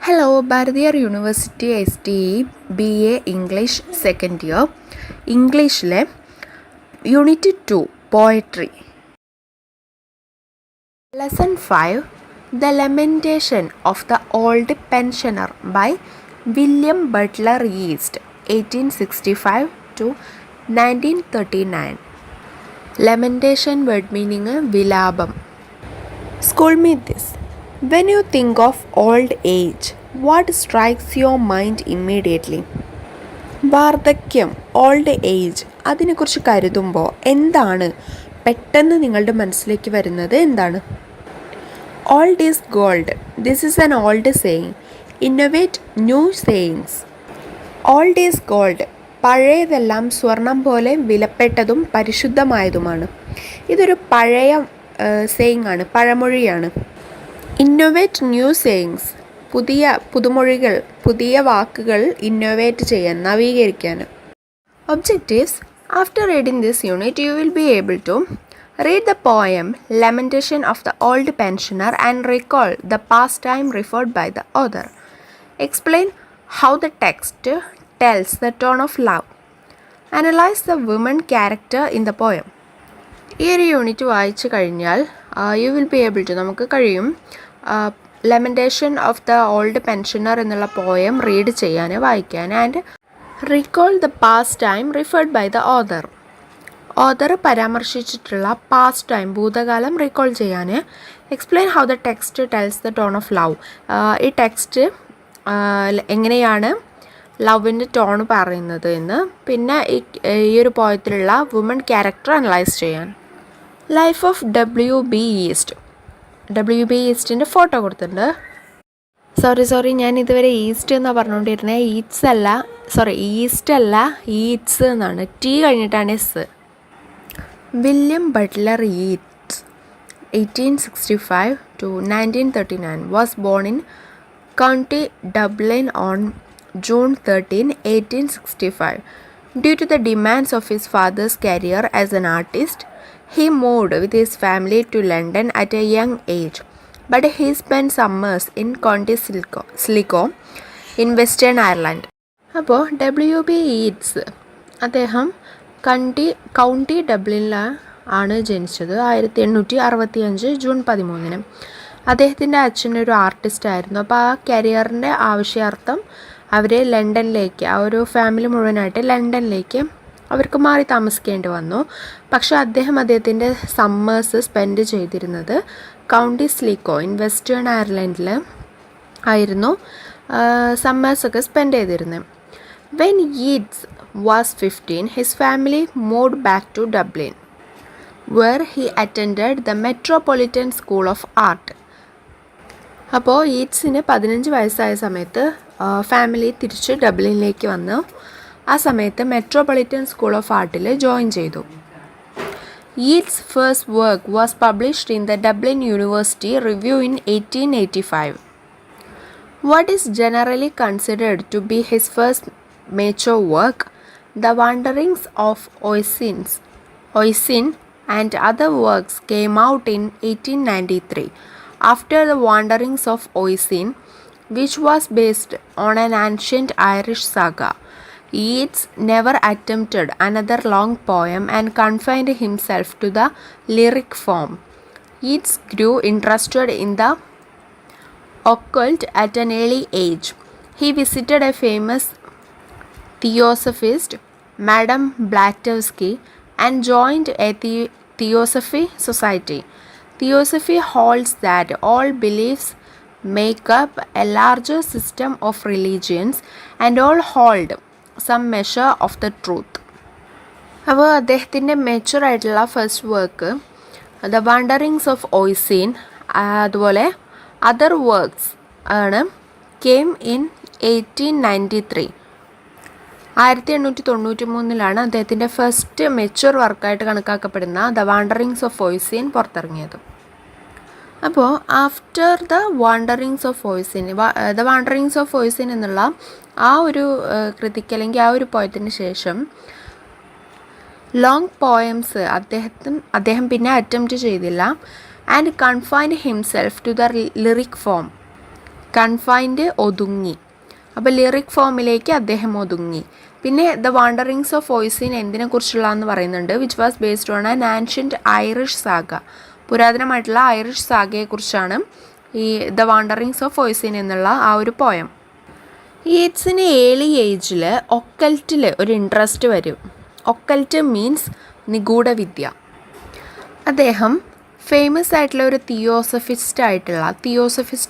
Hello, Bharathiar University STE BA English second year. ഇംഗ്ലീഷിലെ unit 2 poetry. Lesson 5 the lamentation of the old pensioner by William Butler ഈസ്റ്റ് 1865 to 1939. Lamentation word meaning വിലാപം. School meet this. When you think of old age, what strikes your mind immediately? വാർദ്ധക്യം, old age, അതിനെക്കുറിച്ച് കരുതുമ്പോൾ എന്താണ് പെട്ടെന്ന് നിങ്ങളുടെ മനസ്സിലേക്ക് വരുന്നത്? എന്താണ്? Old is gold. This is an old saying. Innovate new sayings. Old is gold. പഴയതെല്ലാം സ്വർണം പോലെ വിലപ്പെട്ടതും പരിശുദ്ധമായതുമാണ്. ഇതൊരു പഴയ സേയിങ് ആണ്, പഴമൊഴിയാണ്. Innovate new sayings. പുതുമൊഴികൾ, പുതിയ വാക്കുകൾ ഇന്നോവേറ്റ് ചെയ്യാൻ, നവീകരിക്കാൻ. Objectives. After reading this unit you will be able to read the poem Lamentation of the Old Pensioner and recall the pastime referred by the author. Explain how the text tells the tone of love. Analyze the woman character in the poem. ഈ ഒരു unit വായിച്ചു കഴിഞ്ഞാൽ you will be able to, നമുക്ക് കഴിയും lamentation of the old pensioner എന്നുള്ള poem read ചെയ്യാൻ, വായിക്കാൻ. And recall the past time referred by the author. Author പരാമർശിച്ചിട്ടുള്ള പാസ്റ്റ് ടൈം, ഭൂതകാലം റീകോൾ ചെയ്യാൻ. Explain how the text tells the tone of love. ഈ text എങ്ങനെയാണ് ലവിൻ്റെ ടോൺ പറയുന്നത് എന്ന്. പിന്നെ ഈ ഒരു പോയത്തിലുള്ള വുമൺ ക്യാരക്ടർ അനലൈസ് ചെയ്യാൻ. ലൈഫ് ഓഫ് WB ഈസ്റ്റ്. WB ഈസ്റ്റിൻ്റെ ഫോട്ടോ കൊടുത്തിട്ടുണ്ട്. സോറി ഞാൻ ഇതുവരെ ഈസ്റ്റ് എന്നാണ് പറഞ്ഞുകൊണ്ടിരുന്നത്. ഈസ്റ്റ് അല്ല, ഈറ്റ്സ് എന്നാണ്. ടി കഴിഞ്ഞിട്ടാണ് S. William Butler Yeats 1865 to 1939 was born in County Dublin on June 13, 1865. Due to the demands of his father's career as an artist, he moved with his family to London at a young age, but he spent summers in County Sligo in Western Ireland. അപ്പോൾ WB Eats അദ്ദേഹം county ഡബ്ലിനിലാണ് ജനിച്ചത് 1865 June 13. അദ്ദേഹത്തിൻ്റെ അച്ഛനൊരു artist ആയിരുന്നു. അപ്പോൾ ആ കരിയറിൻ്റെ ആവശ്യാർത്ഥം അവർ ലണ്ടനിലേക്ക്, ആ ഒരു ഫാമിലി മുഴുവനായിട്ട് ലണ്ടനിലേക്ക് അവർക്ക് മാറി താമസിക്കേണ്ടി വന്നു. പക്ഷേ അദ്ദേഹത്തിൻ്റെ സമ്മേഴ്സ് സ്പെൻഡ് ചെയ്തിരുന്നത് കൗണ്ടി സ്ലിഗോ ഇൻ വെസ്റ്റേൺ അയർലൻഡിൽ ആയിരുന്നു സമ്മേഴ്സൊക്കെ സ്പെൻഡ് ചെയ്തിരുന്നത്. When Eats was 15, his family moved back to Dublin, where he attended the Metropolitan School of Art. അപ്പോൾ ഈറ്റ്സിന് 15 വയസ്സായ സമയത്ത് ഫാമിലി തിരിച്ച് ഡബ്ലിനിലേക്ക് വന്നു. ആ സമയത്ത് മെട്രോപൊളിറ്റൻ സ്കൂൾ ഓഫ് ആർട്ടിൽ ജോയിൻ ചെയ്തു. Eats first work was published in the Dublin university review in 1885. What is generally considered to be his first major work, The Wanderings of Oisin and Other Works, came out in 1893. After The Wanderings of Oisin, which was based on an ancient Irish saga, Yeats never attempted another long poem and confined himself to the lyric form. Yeats grew interested in the occult at an early age. He visited a famous theosophist, Madame Blavatsky, and joined a theosophy society. Theosophy holds that all beliefs make up a larger system of religions and all hold some measure of the truth. അപ്പോൾ അദ്ദേഹത്തിൻ്റെ മെച്ചുറായിട്ടുള്ള first work the wanderings of ഓയ്സിൻ, അതുപോലെ other works ആണ്. Came in 1893. 1893 അദ്ദേഹത്തിൻ്റെ first mature വർക്കായിട്ട് കണക്കാക്കപ്പെടുന്ന the wanderings of Oisin പുറത്തിറങ്ങിയത്. അപ്പോൾ after the wanderings of Oisin, the wanderings of Oisin എന്നുള്ള ആ ഒരു കൃതിക്ക് അല്ലെങ്കിൽ ആ ഒരു പോയത്തിന് ശേഷം ലോങ് പോയംസ് അദ്ദേഹം പിന്നെ അറ്റംപ്റ്റ് ചെയ്തില്ല. And confined himself to the lyric form. Confined ഒതുങ്ങി. അപ്പോൾ ലിറിക് ഫോമിലേക്ക് അദ്ദേഹം ഒതുങ്ങി. പിന്നെ ദ വാണ്ടറിങ്സ് ഓഫ് ഓയ്സിൻ എന്തിനെക്കുറിച്ചുള്ളതെന്ന് പറയുന്നുണ്ട്. Which was based on an ancient Irish saga. പുരാതനമായിട്ടുള്ള ഐറിഷ് സാഗയെക്കുറിച്ചാണ് ഈ ദ വാണ്ടറിങ്സ് ഓഫ് ഓയ്സിൻ എന്നുള്ള ആ ഒരു പോയം. യീറ്റ്സിന് ഏർലി ഏജിൽ ഒക്കൽറ്റിൽ ഒരു ഇൻട്രസ്റ്റ് വരും. ഒക്കൽറ്റ് മീൻസ് നിഗൂഢവിദ്യ. അദ്ദേഹം ഫേമസ് ആയിട്ടുള്ള ഒരു തിയോസഫിസ്റ്റ്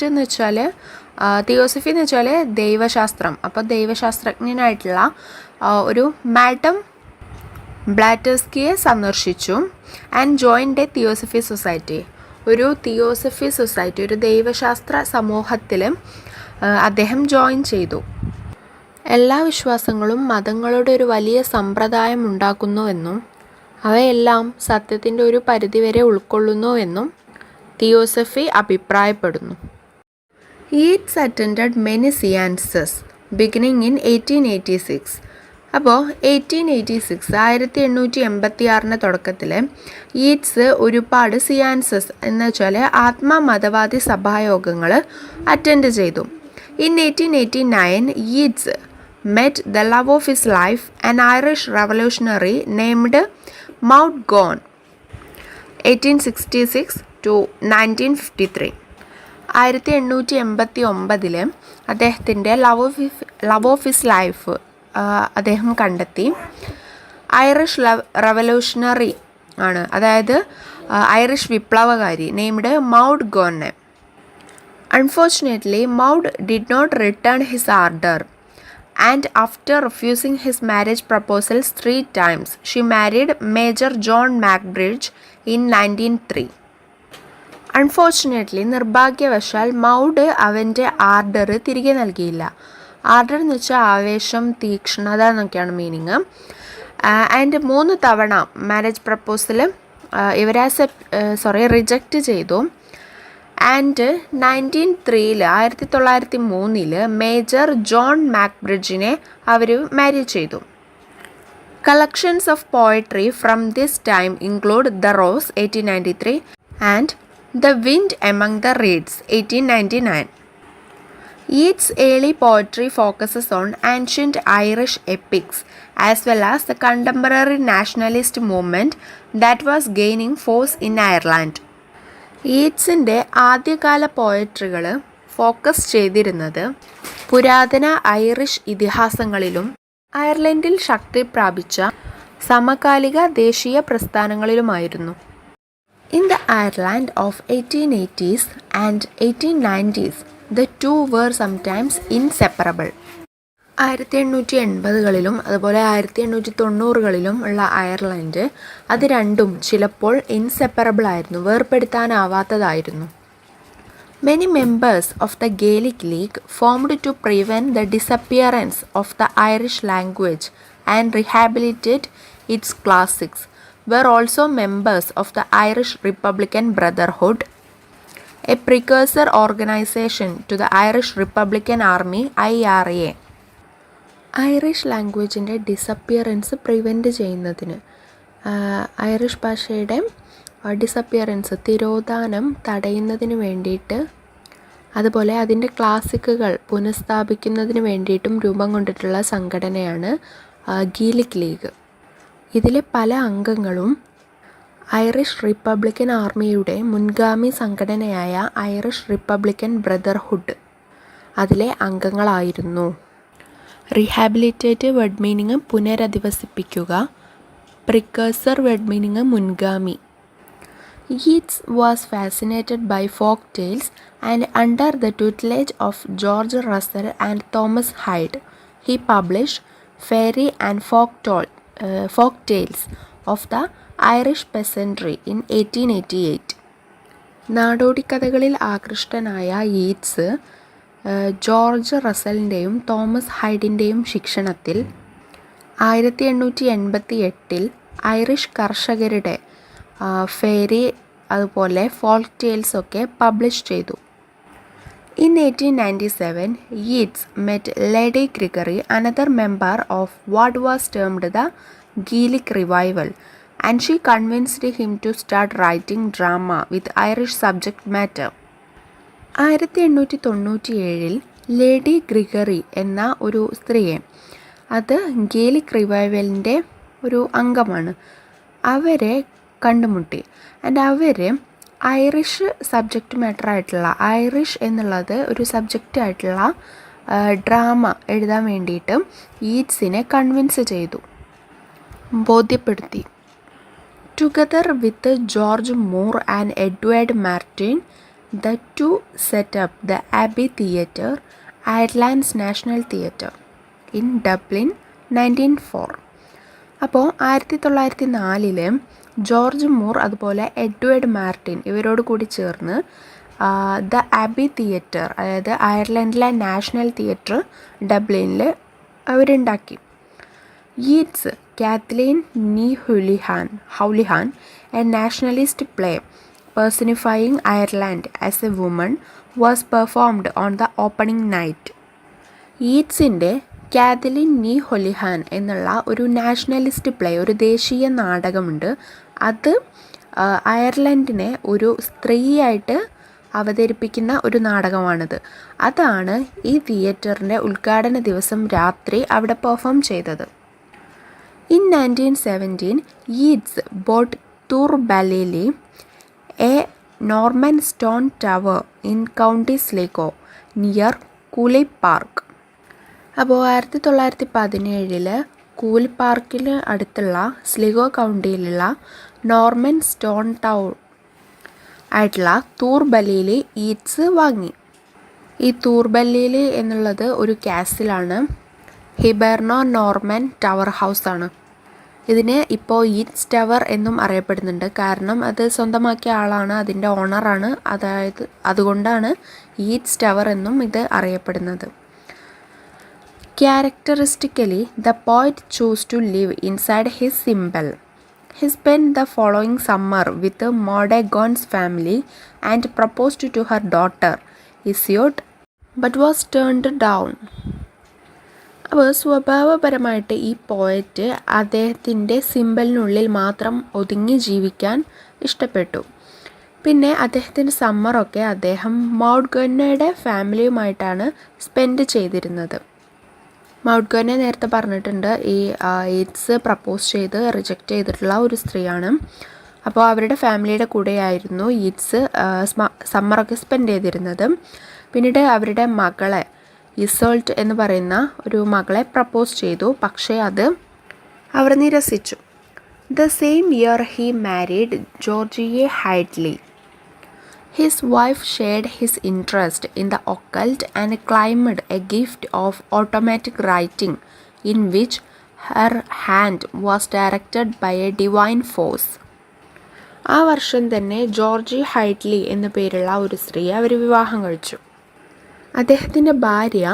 എന്ന് വെച്ചാൽ തിയോസഫി എന്ന് വെച്ചാൽ ദൈവശാസ്ത്രം. അപ്പോൾ ദൈവശാസ്ത്രജ്ഞനായിട്ടുള്ള ഒരു മാഡം ബ്ലാറ്റസ്കിയെ സന്ദർശിച്ചു. And joined a theosophy society. ഒരു തിയോസഫി സൊസൈറ്റി, ഒരു ദൈവശാസ്ത്ര സമൂഹത്തിൽ അദ്ദേഹം ജോയിൻ ചെയ്തു. എല്ലാ വിശ്വാസങ്ങളും മതങ്ങളുടെ ഒരു വലിയ സമ്പ്രദായം ഉണ്ടാക്കുന്നുവെന്നും അവയെല്ലാം സത്യത്തിൻ്റെ ഒരു പരിധിവരെ ഉൾക്കൊള്ളുന്നുവെന്നും തിയോസഫി അഭിപ്രായപ്പെടുന്നു. യീറ്റ്സ് അറ്റൻഡഡ് മെനി സിയാൻസസ് ബിഗിനിങ് ഇൻ 1886. അപ്പോൾ 1886 തുടക്കത്തിൽ യീറ്റ്സ് ഒരുപാട് സിയാൻസസ് എന്ന് വെച്ചാൽ ആത്മമതവാദി സഭായോഗങ്ങൾ അറ്റൻഡ് ചെയ്തു. In 1889 യീറ്റ്സ് met the love of his life, an Irish revolutionary named Mountgon, 1866 to 1953. 1889 അദ്ദേഹത്തിൻ്റെ ലവ് ഓഫ് ഹിസ് ലൈഫ് അദ്ദേഹം കണ്ടെത്തി. ഐറിഷ് റവല്യൂഷണറി ആണ്, അതായത് ഐറിഷ് വിപ്ലവകാരി, named Maud Gonne. Unfortunately Maud did not return his ardour. And after refusing his marriage proposals 3 times, she married Major John Macbridge in 1903. Unfortunately, നിർഭാഗ്യവശാൽ Maud അവൻ്റെ order തിരികെ നൽകിയില്ല. Order എന്ന് വെച്ചാൽ ആവേശം, തീക്ഷ്ണത എന്നൊക്കെയാണ് മീനിങ്. ആൻഡ് 3 തവണ മാരേജ് പ്രപ്പോസൽ ഇവരെ റിജക്റ്റ് ചെയ്തു. ആൻഡ് 1903 മേജർ ജോൺ മാക്ബ്രിഡ്ജിനെ അവർ മാരേജ് ചെയ്തു. Collections of poetry from this time include the Rose 1893 and the Wind among the Reeds 1899. Yeats' early poetry focuses on ancient Irish epics as well as the contemporary nationalist movement that was gaining force in Ireland. യീറ്റ്സിൻ്റെ ആദ്യകാല പോയട്രികൾ focus ചെയ്തിരുന്നത് പുരാതന Irish ഇതിഹാസങ്ങളിലും അയർലൻഡിൽ ശക്തി പ്രാപിച്ച സമകാലിക ദേശീയ പ്രസ്ഥാനങ്ങളിലുമായിരുന്നു. In the Ireland of 1880s and 1890s, the two were sometimes inseparable. 1880കളിലും അതുപോലെ 1890കളിലും ഉള്ള അയർലൻഡ്, അത് രണ്ടും ചിലപ്പോൾ ഇൻസെപ്പറബിൾ ആയിരുന്നു, വേർപെടുത്താനാവാത്തതായിരുന്നു. Many members of the Gaelic League formed to prevent the disappearance of the Irish language and rehabilitate its classics were also members of the Irish Republican Brotherhood, a precursor organization to the Irish Republican Army IRA. Irish ലാംഗ്വേജിൻ്റെ disappearance prevent ചെയ്യുന്നതിന്, Irish ഭാഷയുടെ disappearance, തിരോധാനം തടയുന്നതിന് വേണ്ടിയിട്ട്, അതുപോലെ അതിൻ്റെ ക്ലാസിക്കുകൾ പുനഃസ്ഥാപിക്കുന്നതിന് വേണ്ടിയിട്ടും രൂപം കൊണ്ടിട്ടുള്ള സംഘടനയാണ് ഗീലിക് ലീഗ്. ഇതിലെ പല അംഗങ്ങളും ഐറിഷ് റിപ്പബ്ലിക്കൻ ആർമിയുടെ മുൻഗാമി സംഘടനയായ ഐറിഷ് റിപ്പബ്ലിക്കൻ ബ്രദർഹുഡ് അതിലെ അംഗങ്ങളായിരുന്നു. റീഹാബിലിറ്റേറ്റ് വേർഡ് മീനിങ് പുനരധിവസിപ്പിക്കുക, പ്രിക്കേഴ്സർ വേർഡ് മീനിങ് മുൻഗാമി. Yeats was fascinated by folk tales and under the tutelage of George Russell and Thomas Hyde, he published fairy and folk tales of the Irish peasantry in 1888. നാടോടിക്കഥകളിൽ ആകൃഷ്ടനായ Yeats George റസലിൻ്റെയും Thomas ഹൈഡിൻ്റെയും ശിക്ഷണത്തിൽ 1888 Irish കർഷകരുടെ fairy അതുപോലെ folk tales ഒക്കെ publish ചെയ്തു. In 1897, Yeats met Lady Gregory, another member of what was termed the Gaelic Revival, and she convinced him to start writing drama with Irish subject matter. 1897 lady Gregory എന്ന ഒരു സ്ത്രീയെ, അത് Gaelic റിവൈവലിൻ്റെ ഒരു അംഗമാണ്, അവരെ കണ്ടുമുട്ടി. ആൻഡ് അവർ ഐറിഷ് സബ്ജക്റ്റ് മാറ്റർ ആയിട്ടുള്ള, ഐറിഷ് എന്നുള്ളത് ഒരു സബ്ജക്റ്റ് ആയിട്ടുള്ള ഡ്രാമ എഴുതാൻ വേണ്ടിയിട്ട് ഈറ്റ്സിനെ കൺവിൻസ് ചെയ്തു, ബോധ്യപ്പെടുത്തി. Together with George Moore and Edward Martin, the two set up the Abbey Theatre, Ireland's national theatre, in Dublin 1904. അപ്പോൾ 1904 ജോർജ് മൂർ അതുപോലെ എഡ്വേർഡ് മാർട്ടിൻ ഇവരോട് കൂടി ചേർന്ന് ദ ആബി തിയേറ്റർ, അതായത് അയർലൻഡിലെ നാഷണൽ തിയേറ്റർ ഡബ്ലിനിൽ അവരുണ്ടാക്കി. Yeats Cathleen ni Houlihan, a nationalist play personifying Ireland as a woman, was performed on the opening night. ഈറ്റ്സിൻ്റെ കാത്ലീൻ നീ ഹൊലിഹാൻ എന്നുള്ള ഒരു നാഷണലിസ്റ്റ് പ്ലേ, ഒരു ദേശീയ നാടകമുണ്ട്. അത് അയർലൻഡിനെ ഒരു സ്ത്രീയായിട്ട് അവതരിപ്പിക്കുന്ന ഒരു നാടകമാണിത്. അതാണ് ഈ തിയേറ്ററിൻ്റെ ഉദ്ഘാടന ദിവസം രാത്രി അവിടെ പെർഫോം ചെയ്തത്. In 1917 Yeats bought Turbalili, a Norman stone tower in County Sligo near കൂലി പാർക്ക്. അപ്പോൾ 1917 കൂലി പാർക്കിന് അടുത്തുള്ള സ്ലിഗോ കൗണ്ടിയിലുള്ള നോർമൻ സ്റ്റോൺ ടൗൺ ആയിട്ടുള്ള തൂർബല്ലിയിൽ ഈറ്റ്സ് വാങ്ങി. ഈ തൂർബല്ലിയിൽ എന്നുള്ളത് ഒരു കാസിലാണ്, ഹിബെർണോ നോർമൻ ടവർ ഹൗസാണ്. ഇതിന് ഇപ്പോൾ ഈറ്റ്സ് ടവർ എന്നും അറിയപ്പെടുന്നുണ്ട്, കാരണം അത് സ്വന്തമാക്കിയ ആളാണ്, അതിൻ്റെ ഓണറാണ്, അതുകൊണ്ടാണ് ഈറ്റ്സ് ടവർ എന്നും ഇത് അറിയപ്പെടുന്നത്. Characteristically, the poet chose to live inside his symbol. He spent the following summer with Montagu's family and proposed to her daughter Iseult, but was turned down. അപ്പോൾ സ്വഭാവപരമായിട്ട് ഈ പോയറ്റ് അദ്ദേഹത്തിൻ്റെ സിമ്പലിനുള്ളിൽ മാത്രം ഒതുങ്ങി ജീവിക്കാൻ ഇഷ്ടപ്പെട്ടു. പിന്നെ അദ്ദേഹത്തിൻ്റെ സമ്മറൊക്കെ അദ്ദേഹം മൗഡ്ഗൊന്നയുടെ ഫാമിലിയുമായിട്ടാണ് സ്പെൻഡ് ചെയ്തിരുന്നത്. മൗഡ്ഗൊന്നെ നേരത്തെ പറഞ്ഞിട്ടുണ്ട്, ഈ ഈറ്റ്സ് പ്രപ്പോസ് ചെയ്ത് റിജക്റ്റ് ചെയ്തിട്ടുള്ള ഒരു സ്ത്രീയാണ്. അപ്പോൾ അവരുടെ ഫാമിലിയുടെ കൂടെയായിരുന്നു ഈറ്റ്സ് സമ്മറൊക്കെ സ്പെൻഡ് ചെയ്തിരുന്നത്. പിന്നീട് അവരുടെ മകളെ, ഇസോൾട്ട് എന്ന് പറയുന്ന ഒരു മകളെ പ്രപ്പോസ് ചെയ്തു, പക്ഷേ അത് അവർ നിരസിച്ചു. The same year he married ജോർജിയെ Hyde Lees. His wife shared his interest in the occult and claimed a gift of automatic writing in which her hand was directed by a divine force. ആ വർഷം തന്നെ Georgy ഹൈഡ്ലി എന്ന പേരുള്ള ഒരു സ്ത്രീയെ അവർ വിവാഹം കഴിച്ചു. അദ്ദേഹത്തിൻ്റെ ഭാര്യ,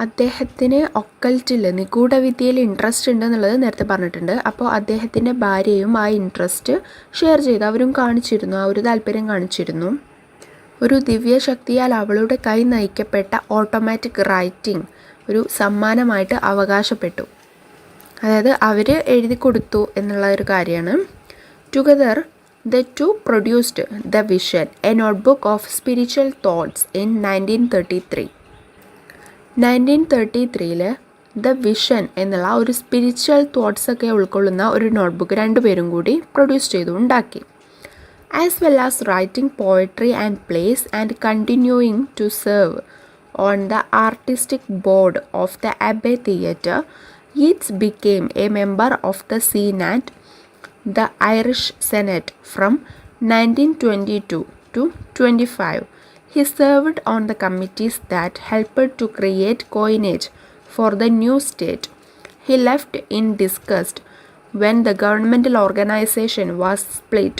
അദ്ദേഹത്തിന് ഒക്കൽറ്റിൽ, നിഗൂഢവിദ്യയിൽ ഇൻട്രസ്റ്റ് ഉണ്ടെന്നുള്ളത് നേരത്തെ പറഞ്ഞിട്ടുണ്ട്. അപ്പോൾ അദ്ദേഹത്തിൻ്റെ ഭാര്യയും ആ ഇൻട്രസ്റ്റ് ഷെയർ ചെയ്തു, അവരും കാണിച്ചിരുന്നു, ആ ഒരു താല്പര്യം കാണിച്ചിരുന്നു. ഒരു ദിവ്യശക്തിയാൽ അവളുടെ കൈ നയിക്കപ്പെട്ട ഓട്ടോമാറ്റിക് റൈറ്റിംഗ് ഒരു സമ്മാനമായിട്ട് അവകാശപ്പെട്ടു. അതായത് അവർ എഴുതി കൊടുത്തു എന്നുള്ള ഒരു കാര്യമാണ്. Together the two produced The Vision, a notebook of spiritual thoughts, in 1933. 1933 the vision എന്നുള്ള ഒരു സ്പിരിച്വൽ തോട്ട്സ് ഒക്കെ ഉൾക്കൊള്ളുന്ന ഒരു നോട്ട്ബുക്ക് രണ്ടുപേരും കൂടി പ്രൊഡ്യൂസ് ചെയ്തു, ഉണ്ടാക്കി. As well as writing poetry and plays and continuing to serve on the artistic board of the Abbey theatre, Yeats became a member of the Seanad, the Irish Senate, from 1922 to 25. He served on the committees that helped to create coinage for the new state. He left in disgust when the governmental organization was split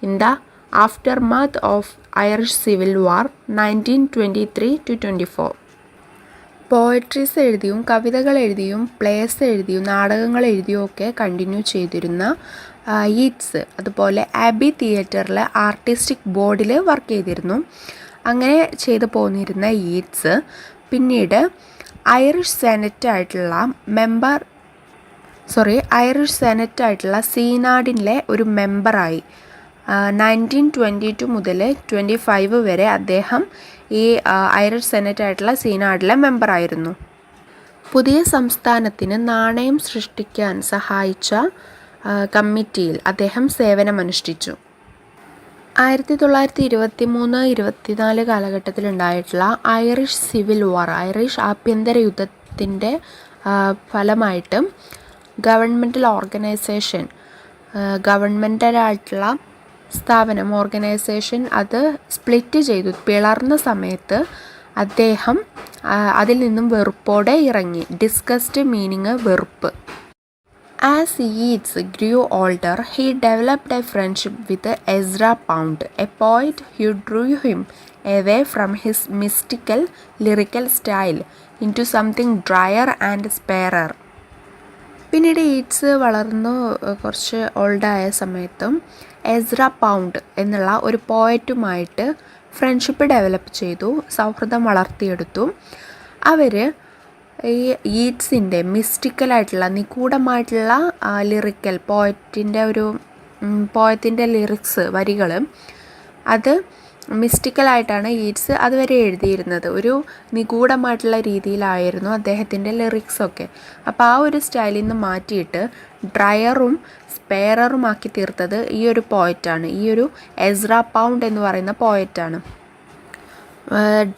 in the aftermath of Irish Civil War 1923 to 24. Poetries എഴുതിയും കവിതകൾ എഴുതിയും place എഴുതിയും നാടകങ്ങൾ എഴുതിയും ഒക്കെ continue ചെയ്തിരുന്ന Eats അതുപോലെ ആബി തിയേറ്ററിൽ artistic ബോർഡിൽ work ചെയ്തിരുന്നു. അങ്ങനെ ചെയ്തു പോന്നിരുന്ന ഈറ്റ്സ് പിന്നീട് ഐറിഷ് സെനറ്റായിട്ടുള്ള സീനാഡിലെ ഒരു മെമ്പറായി. 1922 മുതൽ 25 വരെ അദ്ദേഹം ഈ ഐറിഷ് സെനറ്റ് ആയിട്ടുള്ള സീനാഡിലെ മെമ്പറായിരുന്നു. പുതിയ സംസ്ഥാനത്തിന് നാണയം സൃഷ്ടിക്കാൻ സഹായിച്ച കമ്മിറ്റിയിൽ അദ്ദേഹം സേവനമനുഷ്ഠിച്ചു. 1923-24 കാലഘട്ടത്തിലുണ്ടായിട്ടുള്ള ഐറിഷ് സിവിൽ വാർ, ഐറിഷ് ആഭ്യന്തര യുദ്ധത്തിൻ്റെ ഫലമായിട്ട് ഗവൺമെൻറ്റലായിട്ടുള്ള സ്ഥാപനം, ഓർഗനൈസേഷൻ അത് സ്പ്ലിറ്റ് ചെയ്തു, പിളർന്ന സമയത്ത് അദ്ദേഹം അതിൽ നിന്നും വെറുപ്പോടെ ഇറങ്ങി. ഡിസ്കസ്റ്റ് മീനിങ് വെറുപ്പ്. As Yeats grew older, he developed a friendship with Ezra Pound, a poet who drew him away from his mystical lyrical style into something drier and sparer. പിന്നീട് ഈറ്റ്സ് വളർന്നു കുറച്ച് ഓൾഡായ സമയത്തും എസ്ര പൗണ്ട് എന്നുള്ള ഒരു പോയറ്റുമായിട്ട് ഫ്രണ്ട്ഷിപ്പ് ഡെവലപ്പ് ചെയ്തു, സൗഹൃദം വളർത്തിയെടുത്തു. അവർ ഈ ഈറ്റ്സിൻ്റെ മിസ്റ്റിക്കലായിട്ടുള്ള നിഗൂഢമായിട്ടുള്ള lyrical പോയത്തിൻ്റെ lyrics വരികൾ അത് മിസ്റ്റിക്കലായിട്ടാണ് ഈറ്റ്സ് അതുവരെ എഴുതിയിരുന്നത്. ഒരു നിഗൂഢമായിട്ടുള്ള രീതിയിലായിരുന്നു അദ്ദേഹത്തിൻ്റെ ലിറിക്സൊക്കെ. അപ്പോൾ ആ ഒരു സ്റ്റൈലിൽ നിന്ന് മാറ്റിയിട്ട് ഡ്രയറും സ്പെയറുമാക്കി തീർത്തത് ഈ ഒരു പോയറ്റാണ്, ഈ ഒരു എസ്ര പൗണ്ട് എന്ന് പറയുന്ന പോയറ്റാണ്.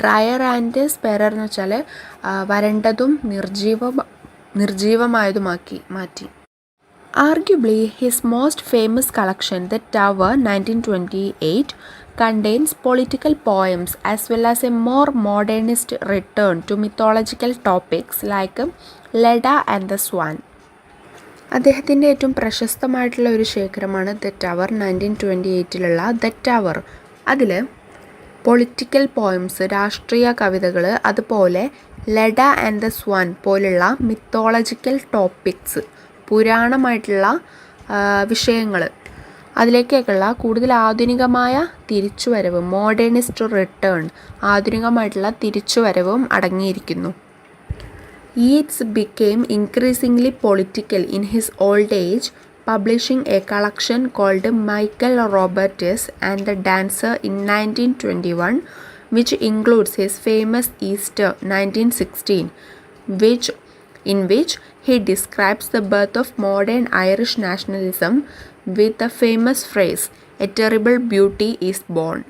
ഡ്രയർ ആൻഡ് സ്പെയറർ എന്ന് വെച്ചാൽ വരണ്ടതും നിർജീവമായതുമാക്കി മാറ്റി. Arguably, his most famous collection, The Tower, 1928, contains political poems as well as a more modernist return to mythological topics like Leda and the Swan. അദ്ദേഹത്തിൻ്റെ ഏറ്റവും പ്രശസ്തമായിട്ടുള്ള ഒരു ശേഖരമാണ് ദ ടവർ. 1928 the tower. അതിൽ political poems, രാഷ്ട്രീയ കവിതകൾ, അതുപോലെ Leda and the swan പോലുള്ള മിത്തോളജിക്കൽ ടോപ്പിക്സ്, പുരാണമായിട്ടുള്ള വിഷയങ്ങൾ, അതിലേക്കൊക്കെയുള്ള കൂടുതൽ ആധുനികമായ തിരിച്ചുവരവ്, മോഡേണിസ്റ്റ് റിട്ടേൺ, ആധുനികമായിട്ടുള്ള തിരിച്ചുവരവും അടങ്ങിയിരിക്കുന്നു. Yeats became increasingly political in his old age, publishing a collection called Michael Robertus and the Dancer in 1921, which includes his famous Easter 1916, in which he describes the birth of modern Irish nationalism with the famous phrase, "A terrible beauty is born."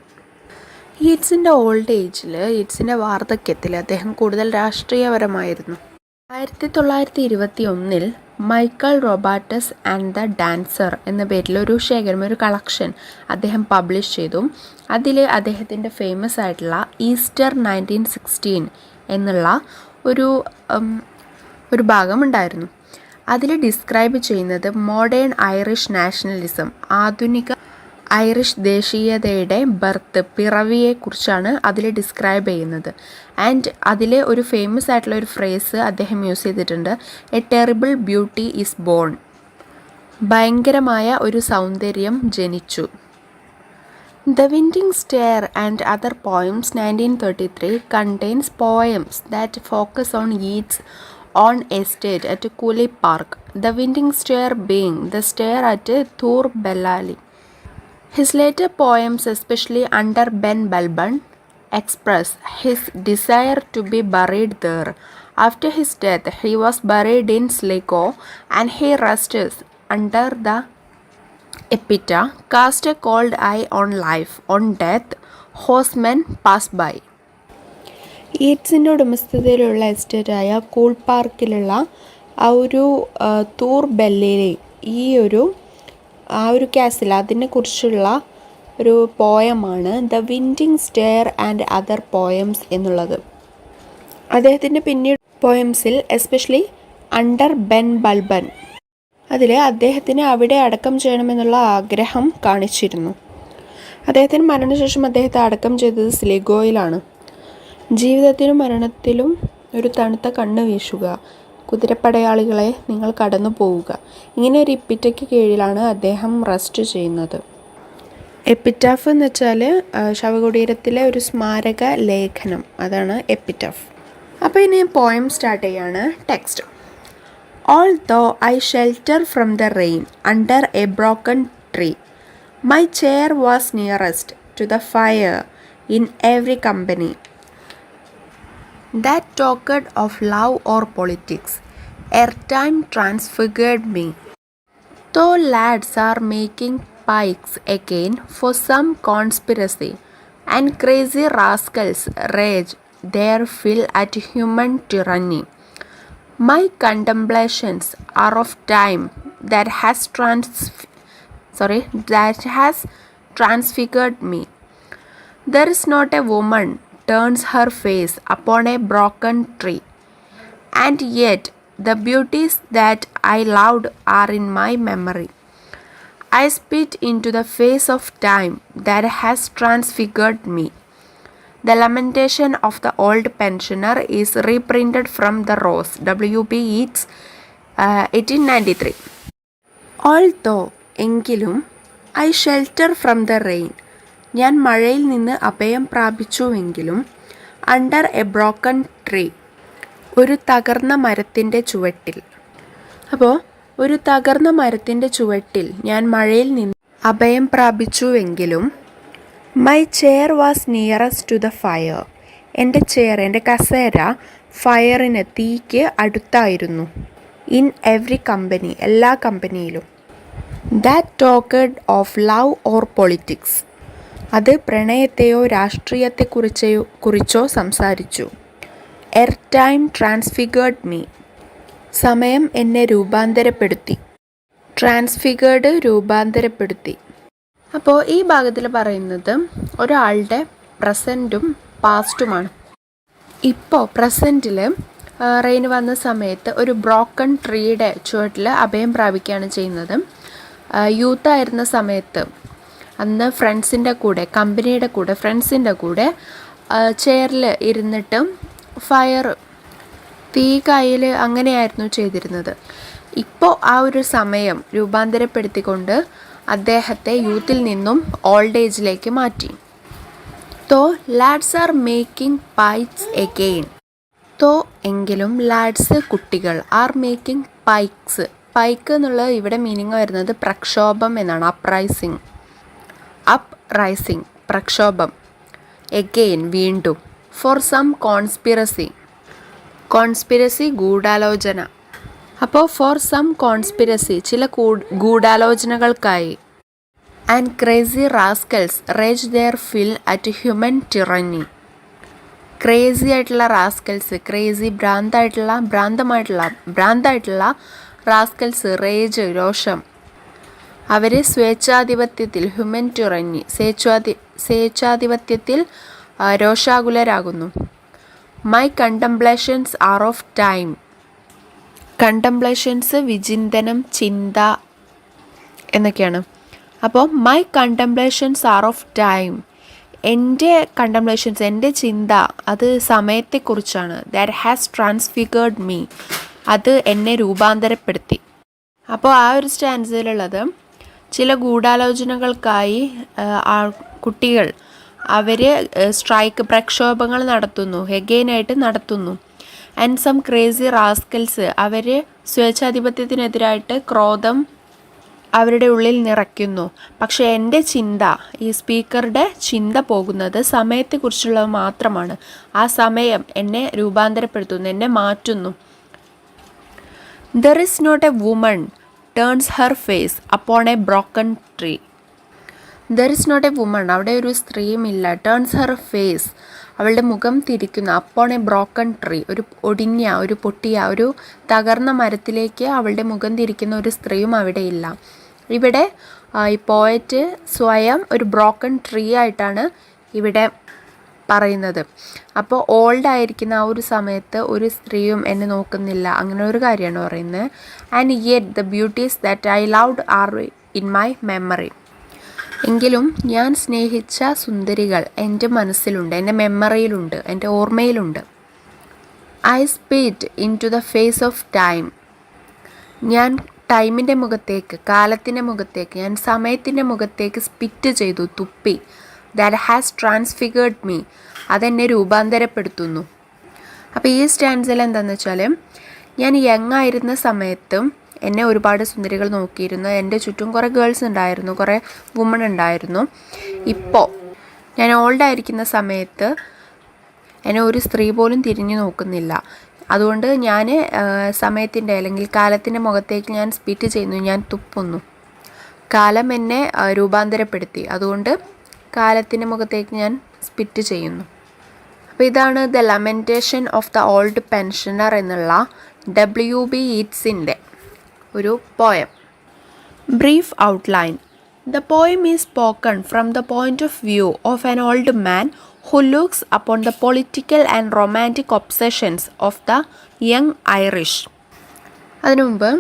ഈറ്റ്സിൻ്റെ old ഏജിൽ, ഈറ്റ്സിൻ്റെ വാർദ്ധക്യത്തിൽ അദ്ദേഹം കൂടുതൽ രാഷ്ട്രീയപരമായിരുന്നു. 1921 Michael Robartes and the dancer എന്ന പേരിൽ ഒരു ശേഖരം, ഒരു കളക്ഷൻ അദ്ദേഹം പബ്ലിഷ് ചെയ്തു. അതിൽ അദ്ദേഹത്തിൻ്റെ ഫേമസ് ആയിട്ടുള്ള ഈസ്റ്റർ 1916 എന്നുള്ള ഒരു ഭാഗം ഉണ്ടായിരുന്നു. അതിൽ ഡിസ്ക്രൈബ് ചെയ്യുന്നത് മോഡേൺ ഐറിഷ് നാഷണലിസം, ആധുനിക ഐറിഷ് ദേശീയതയുടെ പിറവിയെക്കുറിച്ചാണ് അതിൽ ഡിസ്ക്രൈബ് ചെയ്യുന്നത്. ആൻഡ് അതിൽ ഒരു ഫേമസ് ആയിട്ടുള്ള ഒരു ഫ്രേസ് അദ്ദേഹം യൂസ് ചെയ്തിട്ടുണ്ട്, a terrible beauty is born, ഭയങ്കരമായ ഒരു സൗന്ദര്യം ജനിച്ചു. The Winding Stair and Other Poems 1933 contains poems that focus on Yeats' own estate at Cooley Park, the Winding Stair being the stair at Thur Bellali. His later poems, especially Under Ben Bulben, express his desire to be buried there. After his death, he was buried in Sligo, and he rests under the epitaph, "Cast a cold eye on life, on death, horsemen pass by." ഈറ്റ്സിൻ്റെ ഉടമസ്ഥതയിലുള്ള എസ്റ്റേറ്റായ cool പാർക്കിലുള്ള ആ ഒരു തൂർ ബെല്ലിലെ ആ ഒരു castle, അതിനെക്കുറിച്ചുള്ള ഒരു പോയമാണ് the winding stair and other poems എന്നുള്ളത്. അദ്ദേഹത്തിൻ്റെ പിന്നീട് പോയംസിൽ എസ്പെഷ്യലി അണ്ടർ ബെൻ ബൾബൻ, അതിൽ അദ്ദേഹത്തിന് അവിടെ അടക്കം ചെയ്യണമെന്നുള്ള ആഗ്രഹം കാണിച്ചിരുന്നു. അദ്ദേഹത്തിന് മരണശേഷം അദ്ദേഹത്തെ അടക്കം ചെയ്തത് സ്ലിഗോയിലാണ്. ജീവിതത്തിലും മരണത്തിലും ഒരു തണുത്ത കണ്ണ് വീശുക, കുതിരപ്പടയാളികളെ നിങ്ങൾ കടന്നു പോവുക, ഇങ്ങനെ ഒരു എപ്പിറ്റയ്ക്ക് കീഴിലാണ് അദ്ദേഹം റെസ്റ്റ് ചെയ്യുന്നത്. എപ്പിറ്റാഫ് എന്ന് വെച്ചാൽ ശവകുടീരത്തിലെ ഒരു സ്മാരക ലേഖനം, അതാണ് എപ്പിറ്റാഫ്. അപ്പോൾ ഇനി പോയം സ്റ്റാർട്ട് ചെയ്യാണ്. Text. Although I shelter from the rain under a broken tree, my chair was nearest to the fire in every company. that talked of love or politics, ere time transfigured me. Though lads are making pikes again for some conspiracy, and crazy rascals rage their fill at human tyranny, my contemplations are of time that has transfigured me. There is not a woman turns her face upon a broken tree, and yet the beauties that I loved are in my memory. I spit into the face of time that has transfigured me. The Lamentation of the Old Pensioner is reprinted from the Rose, W.B. Yeats, 1893. Although, എങ്കിലും, I shelter from the rain. ഞാൻ മഴയിൽ നിന്ന് അഭയം പ്രാപിച്ചുവെങ്കിലും, under a broken tree. ഒരു തകർന്ന മരത്തിൻ്റെ ചുവട്ടിൽ. അപ്പോൾ ഒരു തകർന്ന മരത്തിൻ്റെ ചുവട്ടിൽ ഞാൻ മഴയിൽ നിന്ന് അഭയം പ്രാപിച്ചുവെങ്കിലും, my chair was nearest to the fire. എൻ്റെ ചെയർ, എൻ്റെ കസേര ഫയറിന്, തീക്ക് അടുത്തായിരുന്നു. ഇൻ എവറി കമ്പനി, എല്ലാ കമ്പനിയിലും. That talked of love or politics, അത് പ്രണയത്തെയോ രാഷ്ട്രീയത്തെക്കുറിച്ചോ സംസാരിച്ചു. എർ ടൈം ട്രാൻസ്ഫിഗേർഡ് മീ, സമയം എന്നെ രൂപാന്തരപ്പെടുത്തി. ട്രാൻസ്ഫിഗേർഡ്, രൂപാന്തരപ്പെടുത്തി. അപ്പോൾ ഈ ഭാഗത്തിൽ പറയുന്നത് ഒരാളുടെ പ്രസൻറ്റും പാസ്റ്റുമാണ്. ഇപ്പോൾ പ്രസൻറ്റിൽ റെയിൻ വന്ന സമയത്ത് ഒരു ബ്രോക്കൺ ട്രീയുടെ ചുവട്ടിൽ അഭയം പ്രാപിക്കുകയാണ് ചെയ്യുന്നത്. യൂത്തായിരുന്ന സമയത്ത് അന്ന് ഫ്രണ്ട്സിൻ്റെ കൂടെ, കമ്പനിയുടെ കൂടെ, ഫ്രണ്ട്സിൻ്റെ കൂടെ ചെയറിൽ ഇരുന്നിട്ട് ഫയർ, തീ കയ്യിൽ, അങ്ങനെയായിരുന്നു ചെയ്തിരുന്നത്. ഇപ്പോൾ ആ ഒരു സമയം രൂപാന്തരപ്പെടുത്തിക്കൊണ്ട് അദ്ദേഹത്തെ യൂത്തിൽ നിന്നും ഓൾഡ് ഏജിലേക്ക് മാറ്റി. തോ ലാഡ്സ് ആർ മേക്കിംഗ് പൈക്സ് എഗെയിൻ. തോ എങ്കിലും, ലാഡ്സ് കുട്ടികൾ, ആർ മേക്കിംഗ് പൈക്സ്. പൈക്ക് എന്നുള്ള ഇവിടെ മീനിങ് വരുന്നത് പ്രക്ഷോഭം എന്നാണ്. അപ്പ് റൈസിങ്, പ്രക്ഷോഭം. എഗെയിൻ, വീണ്ടും. ഫോർ സം കോൺസ്പിറസി, കോൺസ്പിറസി ഗൂഢാലോചന. അപ്പോൾ ഫോർ സം കോൺസ്പിറസി, ചില ഗൂഢാലോചനകൾക്കായി. And crazy rascals rage their fill at human tyranny. Crazy ആയിട്ടുള്ള റാസ്കൽസ്, ക്രേസി, ഭ്രാന്തായിട്ടുള്ള റാസ്കൽസ്, റേജ്, രോഷം, അവർ സ്വേച്ഛാധിപത്യത്തിൽ, ഹ്യൂമൻ ടിറനി, സ്വേച്ഛാധിപത്യത്തിൽ രോഷാകുലരാകുന്നു. My contemplations are of time. Contemplations വിചിന്തനം, ചിന്ത എന്നൊക്കെയാണ്. അപ്പോൾ my contemplations are of time, എൻ്റെ കണ്ടംപ്ലേഷൻസ്, എൻ്റെ ചിന്ത, അത് സമയത്തെക്കുറിച്ചാണ്. ദാറ്റ് ഹാസ് ട്രാൻസ്ഫിഗേർഡ് മീ, അത് എന്നെ രൂപാന്തരപ്പെടുത്തി. അപ്പോൾ ആ ഒരു സ്റ്റാൻസിലുള്ളത് ചില ഗൂഢാലോചനകൾക്കായി കുട്ടികൾ അവർ പ്രക്ഷോഭങ്ങൾ നടത്തുന്നു, എഗെയിനായിട്ട് നടത്തുന്നു. ആൻഡ് സം ക്രേസി റാസ്കൽസ്, അവർ സ്വേച്ഛാധിപത്യത്തിനെതിരായിട്ട് ക്രോധം അവരുടെ ഉള്ളിൽ നിറയ്ക്കുന്നു. പക്ഷേ എൻ്റെ ചിന്ത, ഈ സ്പീക്കറുടെ ചിന്ത പോകുന്നത് സമയത്തെക്കുറിച്ചുള്ളത് മാത്രമാണ്. ആ സമയം എന്നെ രൂപാന്തരപ്പെടുത്തുന്നു, എന്നെ മാറ്റുന്നു. There is not a woman turns her face upon a broken tree. There is not a woman, അവിടെ ഒരു സ്ത്രീയുമില്ല. ടേൺസ് ഹെർ ഫേസ്, അവളുടെ മുഖം തിരിക്കുന്ന. അപ്പോൺ എ ബ്രോക്കൺ ട്രീ, ഒരു ഒടിഞ്ഞ, ഒരു പൊട്ടിയ, ഒരു തകർന്ന മരത്തിലേക്ക് അവളുടെ മുഖം തിരിക്കുന്ന ഒരു സ്ത്രീയും അവിടെയില്ല. ഇവിടെ ഈ പോയറ്റ് സ്വയം ഒരു ബ്രോക്കൺ ട്രീ ആയിട്ടാണ് ഇവിടെ പറയുന്നത്. അപ്പോൾ ഓൾഡ് ആയിരിക്കുന്ന ആ ഒരു സമയത്ത് ഒരു സ്ത്രീയും എന്നെ നോക്കുന്നില്ല, അങ്ങനെ ഒരു കാര്യമാണ് പറയുന്നത്. And yet the beauties that I loved are in my memory. എങ്കിലും ഞാൻ സ്നേഹിച്ച സുന്ദരികൾ എൻ്റെ മനസ്സിലുണ്ട്, എൻ്റെ മെമ്മറിയിലുണ്ട്, എൻ്റെ ഓർമ്മയിലുണ്ട്. I spit into the face of time. ഞാൻ ടൈമിൻ്റെ മുഖത്തേക്ക്, കാലത്തിൻ്റെ മുഖത്തേക്ക്, ഞാൻ സമയത്തിൻ്റെ മുഖത്തേക്ക് സ്പിറ്റ് ചെയ്തു, തുപ്പി. ദാറ്റ് ഹാസ് ട്രാൻസ്ഫിഗേർഡ് മീ, അതെന്നെ രൂപാന്തരപ്പെടുത്തുന്നു. അപ്പോൾ ഈ സ്റ്റാൻസിൽ എന്താണെന്ന് വെച്ചാൽ, ഞാൻ യങ് ആയിരുന്ന സമയത്തും എന്നെ ഒരുപാട് സുന്ദരികൾ നോക്കിയിരുന്നു. എൻ്റെ ചുറ്റും കുറേ ഗേൾസ് ഉണ്ടായിരുന്നു, കുറേ വുമൺ ഉണ്ടായിരുന്നു. ഇപ്പോൾ ഞാൻ ഓൾഡായിരിക്കുന്ന സമയത്ത് എന്നെ ഒരു സ്ത്രീ പോലും തിരിഞ്ഞു നോക്കുന്നില്ല. അതുകൊണ്ട് ഞാൻ സമയത്തിൻ്റെ അല്ലെങ്കിൽ കാലത്തിൻ്റെ മുഖത്തേക്ക് ഞാൻ സ്പിറ്റ് ചെയ്യുന്നു, ഞാൻ തുപ്പുന്നു. കാലം എന്നെ രൂപാന്തരപ്പെടുത്തി, അതുകൊണ്ട് കാലത്തിൻ്റെ മുഖത്തേക്ക് ഞാൻ സ്പിറ്റ് ചെയ്യുന്നു. അപ്പോൾ ഇതാണ് the lamentation of the old pensioner എന്നുള്ള W.B. Yeatsൻ്റെ ഒരു poem. Brief outline. The poem is spoken from the point of view of an old man who looks upon the political and romantic obsessions of the young Irish. അതിനു മുമ്പ്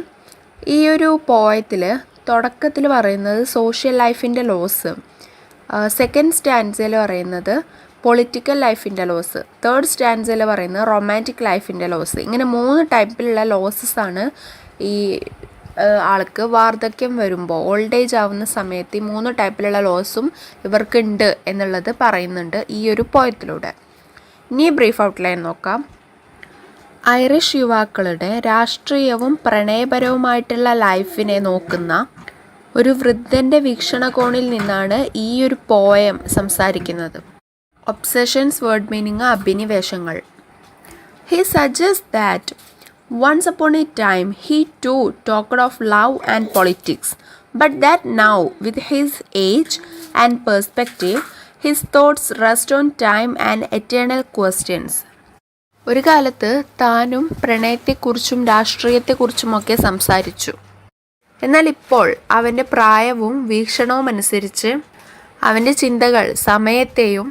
ഈ ഒരു പോയത്തിൽ തുടക്കത്തിൽ പറയുന്നത് social ലൈഫിൻ്റെ ലോസ്, സെക്കൻഡ് സ്റ്റാൻസയിൽ പറയുന്നത് political ലൈഫിൻ്റെ loss, third സ്റ്റാൻസയിൽ പറയുന്നത് റൊമാൻറ്റിക് ലൈഫിൻ്റെ ലോസ്. ഇങ്ങനെ 3 ടൈപ്പിലുള്ള ലോസസാണ് ഈ ആൾക്ക് വാർദ്ധക്യം വരുമ്പോൾ, ഓൾഡ് ഏജ് ആവുന്ന സമയത്ത് ഈ 3 ടൈപ്പിലുള്ള ലോസും ഇവർക്കുണ്ട് എന്നുള്ളത് പറയുന്നുണ്ട് ഈ ഒരു പോയത്തിലൂടെ. ഇനി ബ്രീഫ് ഔട്ട്ലൈൻ നോക്കാം. ഐറിഷ് യുവാക്കളുടെ രാഷ്ട്രീയവും പ്രണയപരവുമായിട്ടുള്ള ലൈഫിനെ നോക്കുന്ന ഒരു വൃദ്ധൻ്റെ വീക്ഷണകോണിൽ നിന്നാണ് ഈ ഒരു പോയം സംസാരിക്കുന്നത്. ഒബ്സഷൻസ്, വേർഡ് മീനിങ്, അഭിനിവേശങ്ങൾ. He suggests that once upon a time he too talked of love and politics, but that now with his age and perspective his thoughts rest on time and eternal questions. ഒരു കാലത്ത് താനും പ്രണയത്തെക്കുറിച്ചും രാഷ്ട്രീയത്തെക്കുറിച്ചുമൊക്കെ സംസാരിച്ചു. എന്നാൽ ഇപ്പോൾ അവൻ്റെ പ്രായവും വീക്ഷണവും അനുസരിച്ച് അവൻ്റെ ചിന്തകൾ സമയത്തെയും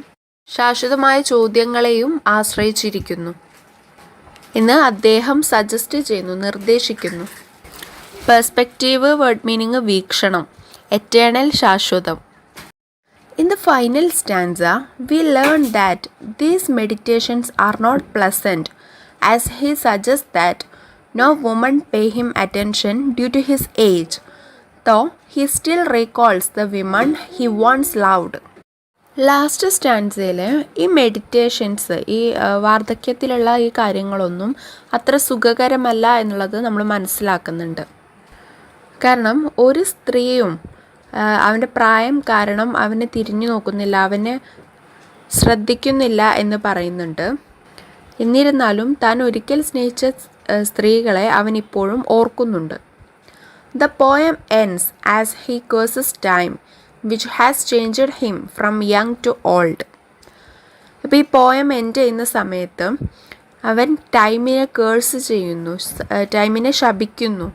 ശാശ്വതമായ ചോദ്യങ്ങളെയും ആശ്രയിച്ചിരിക്കുന്നു എന്ന് അദ്ദേഹം സജസ്റ്റ് ചെയ്യുന്നു, നിർദ്ദേശിക്കുന്നു. പെർസ്പെക്റ്റീവ്, വേർഡ് മീനിങ് വീക്ഷണം, eternal ശാശ്വതം. In the final stanza, we learn that these meditations are not pleasant, as he suggests that no woman pay him attention due to his age, though he still recalls the women he once loved. Last സ്റ്റാൻസയിൽ ഈ meditations, ഈ വാർദ്ധക്യത്തിലുള്ള ഈ കാര്യങ്ങളൊന്നും അത്ര സുഖകരമല്ല എന്നുള്ളത് നമ്മൾ മനസ്സിലാക്കുന്നുണ്ട്. കാരണം ഒരു സ്ത്രീയും അവൻ്റെ പ്രായം കാരണം അവനെ തിരിഞ്ഞു നോക്കുന്നില്ല, അവനെ ശ്രദ്ധിക്കുന്നില്ല എന്ന് പറയുന്നുണ്ട്. എന്നിരുന്നാലും താൻ ഒരിക്കൽ സ്നേഹിച്ച സ്ത്രീകളെ അവൻ ഇപ്പോഴും ഓർക്കുന്നുണ്ട്. The poem ends as he curses time, which has changed him from young to old. അപ്പോൾ ഈ പോയം എൻഡ് ചെയ്യുന്ന സമയത്ത് അവൻ ടൈമിനെ കേഴ്സ് ചെയ്യുന്നു, ടൈമിനെ ശപിക്കുന്നു.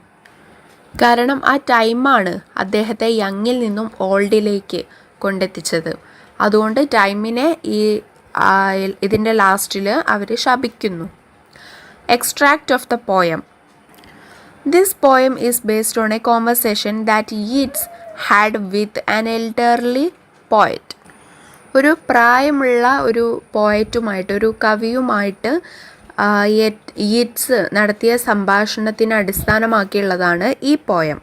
കാരണം ആ ടൈമാണ് അദ്ദേഹത്തെ യങ്ങിൽ നിന്നും ഓൾഡിലേക്ക് കൊണ്ടെത്തിച്ചത്. അതുകൊണ്ട് ടൈമിനെ ഇതിൻ്റെ ലാസ്റ്റിൽ അവർ ശപിക്കുന്നു. Extract of the poem. This poem is based on a conversation that Yeats had with an elderly poet. ഒരു പ്രായമുള്ള ഒരു പോയറ്റുമായിട്ട്, ഒരു കവിയുമായിട്ട് യീറ്റ്സ് നടത്തിയ സംഭാഷണത്തിന് അടിസ്ഥാനമാക്കിയുള്ളതാണ് ഈ poem.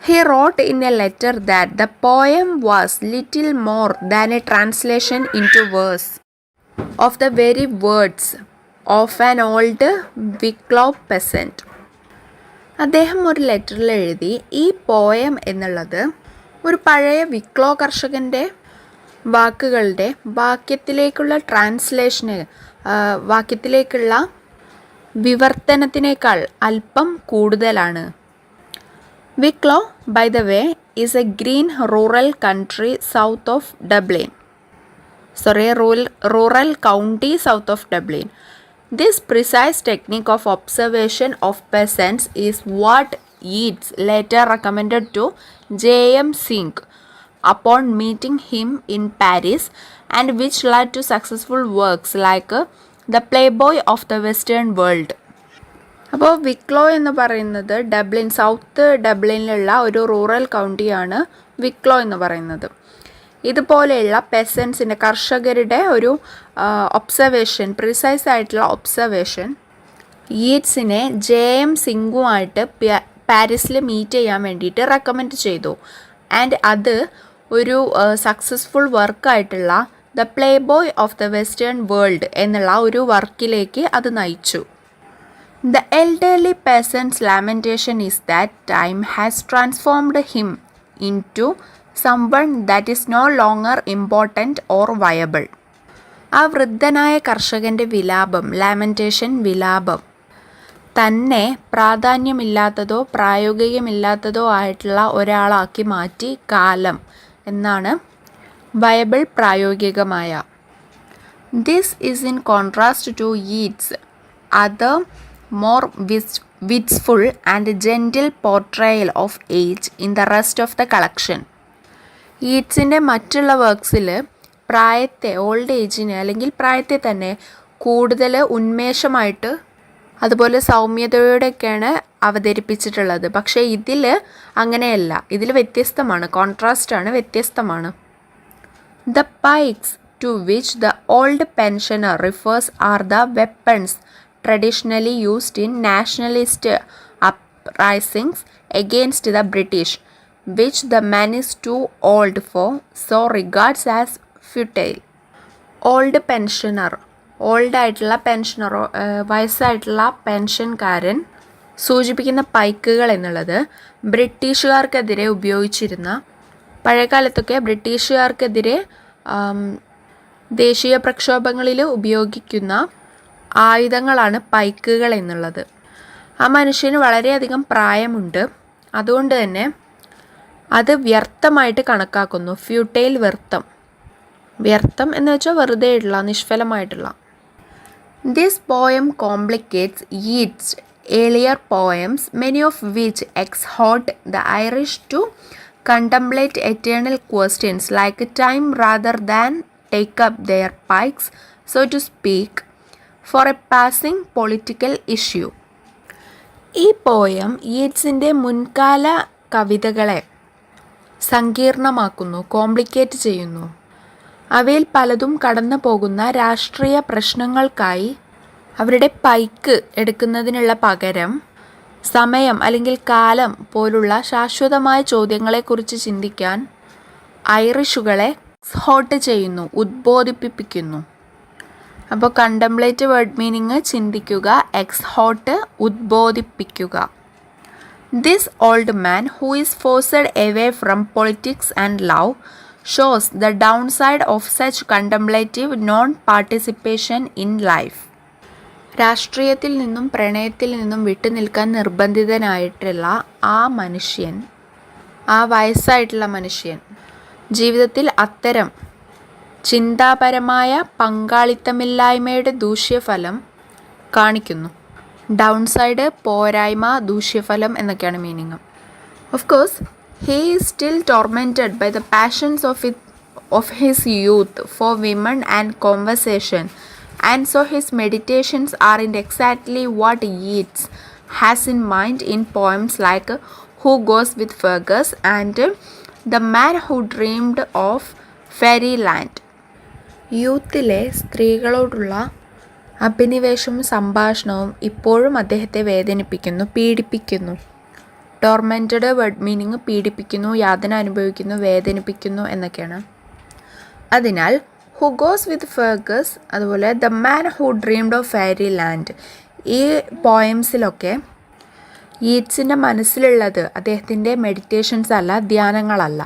He wrote in a letter that the poem was little more than a translation into verse of the very words of an old Wicklow peasant. അദ്ദേഹം ഒരു ലെറ്ററിൽ എഴുതി, ഈ പോയം എന്നുള്ളത് ഒരു പഴയ വിക്ലോ കർഷകൻ്റെ വാക്കുകളുടെ വാക്യത്തിലേക്കുള്ള ട്രാൻസ്ലേഷന്, വാക്യത്തിലേക്കുള്ള വിവർത്തനത്തിനേക്കാൾ അല്പം കൂടുതലാണ്. Wicklow, by the way, is a green rural country south of Dublin. rural county south of Dublin. This precise technique of observation of peasants is what Yeats later recommended to J.M. Synge upon meeting him in Paris, and which led to successful works like The Playboy of the Western World. അപ്പോൾ Wicklow എന്ന് പറയുന്നത് Dublin, south ഡബ്ലിനിലുള്ള ഒരു rural കൗണ്ടിയാണ് Wicklow എന്ന് പറയുന്നത്. ഇതുപോലെയുള്ള പെസൻസിൻ്റെ, കർഷകരുടെ ഒരു ഒബ്സർവേഷൻ, പ്രിസൈസ് ആയിട്ടുള്ള ഒബ്സർവേഷൻ യീറ്റ്സിനെ J.M. സിംഗുമായിട്ട് പാരീസിൽ മീറ്റ് ചെയ്യാൻ വേണ്ടിയിട്ട് റെക്കമെൻഡ് ചെയ്തു. ആൻഡ് അത് ഒരു സക്സസ്ഫുൾ വർക്കായിട്ടുള്ള the playboy of the western world എന്നുള്ള ഒരു വർക്കിലേക്ക് അത് നയിച്ചു. The elderly peasant's lamentation is that time has transformed him into someone that is no longer important or viable. ആ വൃദ്ധനായ കർഷകൻ്റെ വിലാപം, ലാമെൻറ്റേഷൻ വിലാപം, തന്നെ പ്രാധാന്യമില്ലാത്തതോ പ്രായോഗികമില്ലാത്തതോ ആയിട്ടുള്ള ഒരാളാക്കി മാറ്റി കാലം എന്നാണ് ബൈബിൾ പ്രായോഗികമായ. This is in contrast to Yeats other more wistful and gentle portrayal of age in the rest of the collection. ഈറ്റ്സിൻ്റെ മറ്റുള്ള വർക്ക്സിൽ പ്രായത്തെ, ഓൾഡ് ഏജിനെ അല്ലെങ്കിൽ പ്രായത്തെ തന്നെ കൂടുതൽ ഉന്മേഷമായിട്ട് അതുപോലെ സൗമ്യതയോടെയൊക്കെയാണ് അവതരിപ്പിച്ചിട്ടുള്ളത്. പക്ഷേ ഇതിൽ അങ്ങനെയല്ല, ഇതിൽ വ്യത്യസ്തമാണ്, കോൺട്രാസ്റ്റാണ്, വ്യത്യസ്തമാണ്. The pikes to which the old pensioner refers are the weapons traditionally used in nationalist uprisings against the British, which the man is too old for, so regards as futile. Old pensioner, ഓൾഡായിട്ടുള്ള പെൻഷനറോ വയസ്സായിട്ടുള്ള പെൻഷൻകാരൻ സൂചിപ്പിക്കുന്ന പൈക്കുകൾ എന്നുള്ളത് ബ്രിട്ടീഷുകാർക്കെതിരെ ഉപയോഗിച്ചിരുന്ന, പഴയകാലത്തൊക്കെ ബ്രിട്ടീഷുകാർക്കെതിരെ ദേശീയ പ്രക്ഷോഭങ്ങളിൽ ഉപയോഗിക്കുന്ന ആയുധങ്ങളാണ് പൈക്കുകൾ എന്നുള്ളത്. ആ മനുഷ്യന് വളരെയധികം പ്രായമുണ്ട്, അതുകൊണ്ട് തന്നെ അത് വ്യർത്ഥമായിട്ട് കണക്കാക്കുന്നു. ഫ്യൂട്ടൈൽ, വ്യർത്ഥം. വ്യർത്ഥം എന്ന് വെച്ചാൽ വെറുതെയുള്ള, നിഷ്ഫലമായിട്ടുള്ള. This poem complicates Yeats earlier poems, many of which exhort the Irish to contemplate eternal questions like time rather than take up their pikes, so to speak, for a passing political issue. ഈ poem യീറ്റ്സിൻ്റെ മുൻകാല കവിതകളെ സങ്കീർണമാക്കുന്നു, complicate ചെയ്യുന്നു. അവയിൽ പലതും കടന്നു പോകുന്ന രാഷ്ട്രീയ പ്രശ്നങ്ങൾക്കായി അവരുടെ പൈക്ക് എടുക്കുന്നതിനുള്ള പകരം സമയം അല്ലെങ്കിൽ കാലം പോലുള്ള ശാശ്വതമായ ചോദ്യങ്ങളെക്കുറിച്ച് ചിന്തിക്കാൻ ഐറിഷുകളെ എക്സ്ഹോർട്ട് ചെയ്യുന്നു, ഉദ്ബോധിപ്പിക്കുന്നു. അപ്പോൾ കണ്ടംപ്ലേറ്റ് വേർഡ് മീനിങ് ചിന്തിക്കുക, എക്സ്ഹോർട്ട് ഉദ്ബോധിപ്പിക്കുക. This old man who is forced away from politics and love shows the downside of such contemplative non participation in life. രാഷ്ട്രീയത്തിൽ നിന്നും പ്രണയത്തിൽ നിന്നും വിട്ടുനിൽക്കാൻ നിർബന്ധിതനായിട്ടുള്ള ആ മനുഷ്യൻ, ആ വയസ്സായിട്ടുള്ള മനുഷ്യൻ ജീവിതത്തിൽ അത്തരം ചിന്താപരമായ പങ്കാളിത്തമില്ലായ്മയുടെ ദൂഷ്യഫലം കാണിക്കുന്നു. ഡൗൺ സൈഡ്, പോരായ്മ, ദൂഷ്യഫലം എന്നൊക്കെയാണ് meaning. Of course he is still tormented by the passions of his youth for women and conversation, and so his meditations aren't exactly what Yeats has in mind in poems like Who Goes with Fergus and The Man Who Dreamed of Fairyland. യൂത്തിലെ സ്ത്രീകളോടുള്ള അഭിനിവേശവും സംഭാഷണവും ഇപ്പോഴും അദ്ദേഹത്തെ വേദനിപ്പിക്കുന്നു, പീഡിപ്പിക്കുന്നു. Tormented word meaning പീഡിപ്പിക്കുന്നു, യാതന അനുഭവിക്കുന്നു, വേദനിപ്പിക്കുന്നു എന്നൊക്കെയാണ്. അതിനാൽ ഹു ഗോസ് വിത്ത് ഫെർഗസ്, അതുപോലെ the man who dreamed of fairyland, ഈ പോയംസിലൊക്കെ യീറ്റ്സിൻ്റെ മനസ്സിലുള്ളത് അദ്ദേഹത്തിൻ്റെ മെഡിറ്റേഷൻസ് അല്ല, ധ്യാനങ്ങളല്ല.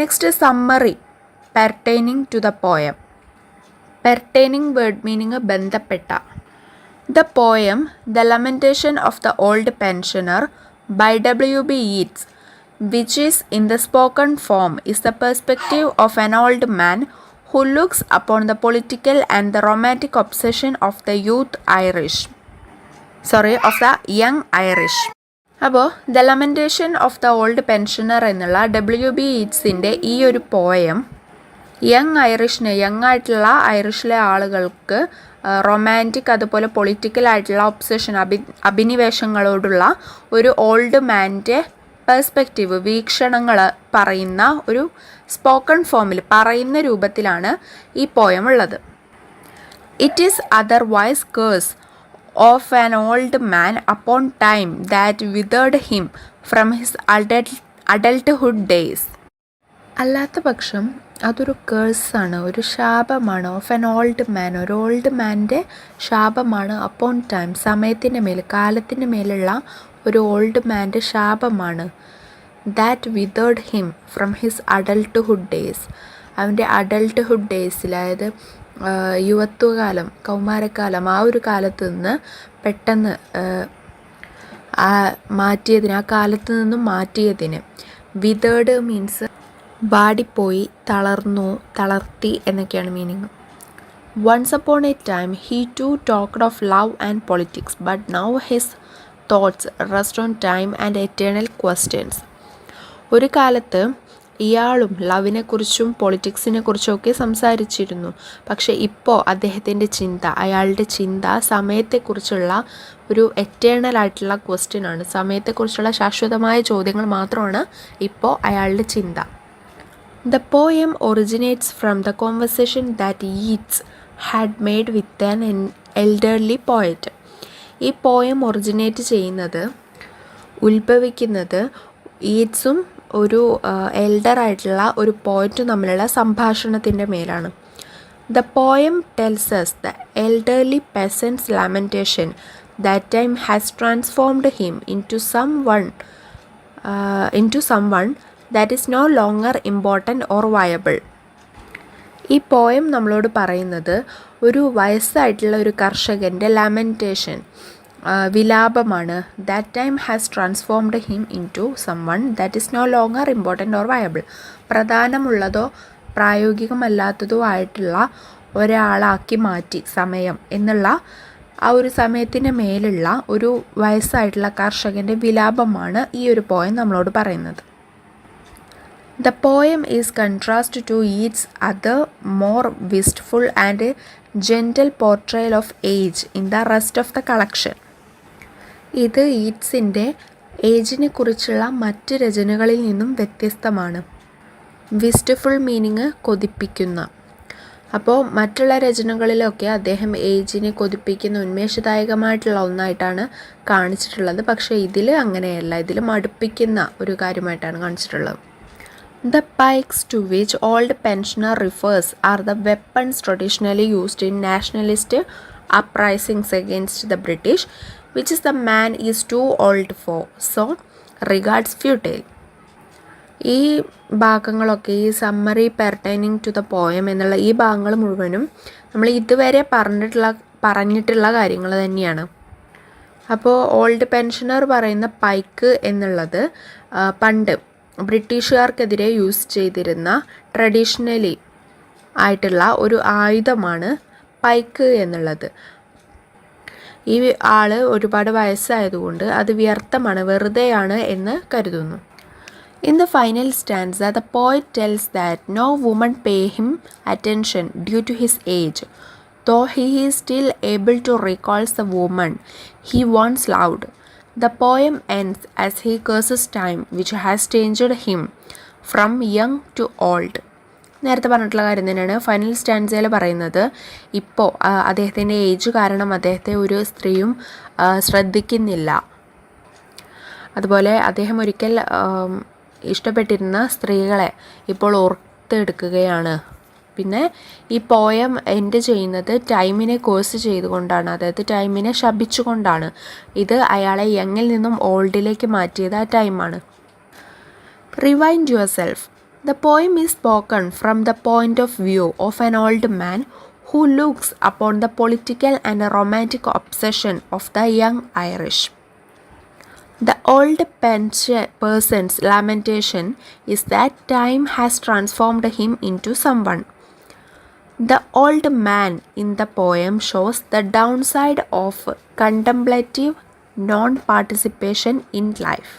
Next summary pertaining to the poem. Pertaining word meaning ബന്ധപ്പെട്ട. The poem the lamentation of the old pensioner by W.B. Yeats, which is in the spoken form, is the perspective of an old man who looks upon the political and the romantic obsession of the young Irish. അപ്പോൾ the lamentation of the old pensioner എന്നുള്ള W.B. Yeatsൻ്റെ ഈ ഒരു poem young ആയിട്ടുള്ള ഐറിഷിലെ ആളുകൾക്ക് romantic അതുപോലെ പൊളിറ്റിക്കലായിട്ടുള്ള obsession, അഭിനിവേശങ്ങളോടുള്ള ഒരു old മാൻ്റെ perspective, വീക്ഷണങ്ങൾ പറയുന്ന ഒരു സ്പോക്കൺ ഫോമിൽ പറയുന്ന രൂപത്തിലാണ് ഈ പോയം ഉള്ളത്. It is otherwise curse of an old man upon time that withered him from his adulthood days. അല്ലാത്ത പക്ഷം അതൊരു കേഴ്സാണ്, ഒരു ശാപമാണ്. ഓഫ് ആൻ ഓൾഡ് മാൻ, ഒരു ഓൾഡ് മാൻ്റെ ശാപമാണ്. അപ്പോൺ ടൈം, സമയത്തിൻ്റെ മേൽ, കാലത്തിൻ്റെ മേലുള്ള ഒരു ഓൾഡ് മാൻ്റെ ശാപമാണ്. That withered him from his adulthood days, അവൻ്റെ അഡൽട്ട്ഹുഡ് ഡേയ്സിൽ, അതായത് യുവത്വകാലം, കൗമാരക്കാലം, ആ ഒരു കാലത്ത് നിന്ന് പെട്ടെന്ന് മാറ്റിയതിന്, ആ കാലത്ത് നിന്നും മാറ്റിയതിന്. വിതേർഡ് മീൻസ് വാടിപ്പോയി, തളർത്തി എന്നൊക്കെയാണ് meaning. Once upon a time, he too talked of love and politics, but now his thoughts rest on time and eternal questions. ഒരു കാലത്ത് ഇയാളും ലവിനെക്കുറിച്ചും പൊളിറ്റിക്സിനെ കുറിച്ചുമൊക്കെ സംസാരിച്ചിരുന്നു. പക്ഷേ ഇപ്പോൾ അയാളുടെ ചിന്ത സമയത്തെക്കുറിച്ചുള്ള ഒരു എറ്റേണൽ ആയിട്ടുള്ള ക്വസ്റ്റ്യൻ ആണ്. സമയത്തെക്കുറിച്ചുള്ള ശാശ്വതമായ ചോദ്യങ്ങൾ മാത്രമാണ് ഇപ്പോൾ അയാളുടെ ചിന്ത. The poem originates from the conversation that Yeats had made with an elderly poet. ഈ പോയം ഉത്ഭവിക്കുന്നത് ഈറ്റ്സും ഒരു എൽഡറായിട്ടുള്ള ഒരു പോയറ്റും തമ്മിലുള്ള സംഭാഷണത്തിൻ്റെ മേലാണ്. The poem tells us the elderly peasant's lamentation that time has transformed him into someone that is no longer important or viable. ഈ poem നമ്മളോട് പറയുന്നത് ഒരു വയസ്സായിട്ടുള്ള ഒരു കർഷകൻ്റെ ലാമെൻറ്റേഷൻ, വിലാപമാണ്. That time has transformed him into someone that is no longer important or viable. പ്രധാനമുള്ളതോ പ്രായോഗികമല്ലാത്തതോ ആയിട്ടുള്ള ഒരാളാക്കി മാറ്റി സമയം എന്നുള്ള ആ ഒരു സമയത്തിന് മേലുള്ള ഒരു വയസ്സായിട്ടുള്ള കർഷകൻ്റെ വിലാപമാണ് ഈ ഒരു പോയം നമ്മളോട് പറയുന്നത്. The poem is contrast to Yeats' other more wistful and gentle portrayal of age in the rest of the collection. ഇത് ഈറ്റ്സിൻ്റെ ഏജിനെ കുറിച്ചുള്ള മറ്റ് രചനകളിൽ നിന്നും വ്യത്യസ്തമാണ്. വിസ്റ്റ്ഫുൾ മീനിങ് കൊതിപ്പിക്കുന്ന. അപ്പോൾ മറ്റുള്ള രചനകളിലൊക്കെ അദ്ദേഹം ഏജിനെ കൊതിപ്പിക്കുന്ന ഉന്മേഷദായകമായിട്ടുള്ള ഒന്നായിട്ടാണ് കാണിച്ചിട്ടുള്ളത്. പക്ഷേ ഇതിൽ അങ്ങനെയല്ല, ഇതിൽ മടുപ്പിക്കുന്ന ഒരു കാര്യമായിട്ടാണ് കാണിച്ചിട്ടുള്ളത്. The pikes to which old pensioner refers are the weapons traditionally used in nationalist uprisings against the British, which is the man is too old for, so regards futile. ഈ ഭാഗങ്ങളൊക്കെ, ഈ summary pertaining to the poem എന്നുള്ള ഈ ഭാഗങ്ങൾ മുഴുവനും നമ്മൾ ഇതുവരെ പറഞ്ഞിട്ടുള്ള കാര്യങ്ങൾ തന്നെയാണ്. അപ്പോൾ ഓൾഡ് പെൻഷനർ പറയുന്ന പൈക്ക് എന്നുള്ളത് പണ്ട് ബ്രിട്ടീഷുകാർക്കെതിരെ യൂസ് ചെയ്തിരുന്ന ട്രഡീഷണലി ആയിട്ടുള്ള ഒരു ആയുധമാണ് പൈക്ക് എന്നുള്ളത്. ഈ ആൾ ഒരുപാട് വയസ്സായതുകൊണ്ട് അത് വ്യർത്ഥമാണ്, വെറുതെയാണ് എന്ന് കരുതുന്നു. In the final stanza, the poet tells that no woman pay him attention due to his age, though he is still able to recall the woman he once loved. The poem ends as he curses time which has changed him from young to old. നേരത്തെ പറഞ്ഞിട്ടുള്ള കാര്യം തന്നെയാണ് final സ്റ്റാൻസയിൽ പറയുന്നത്. ഇപ്പോൾ അദ്ദേഹത്തിൻ്റെ age കാരണം അദ്ദേഹത്തെ ഒരു സ്ത്രീയും ശ്രദ്ധിക്കുന്നില്ല. അതുപോലെ അദ്ദേഹം ഒരിക്കൽ ഇഷ്ടപ്പെട്ടിരുന്ന സ്ത്രീകളെ ഇപ്പോൾ ഓർത്തെടുക്കുകയാണ്. പിന്നെ ഈ പോയം എൻഡ് ചെയ്യുന്നത് ടൈമിനെ കോഴ്സ് ചെയ്തുകൊണ്ടാണ്, അതായത് ടൈമിനെ ശപിച്ചുകൊണ്ടാണ്. ഇത് അയാളെ യങ്ങിൽ നിന്നും ഓൾഡിലേക്ക് മാറ്റിയത് ആ ടൈമാണ്. Rewind yourself. The poem is spoken from the point of view of an old man who looks upon the political and romantic obsession of the young Irish. The old person's lamentation is that time has transformed him into someone. The old man in the poem shows the downside of contemplative non-participation in life.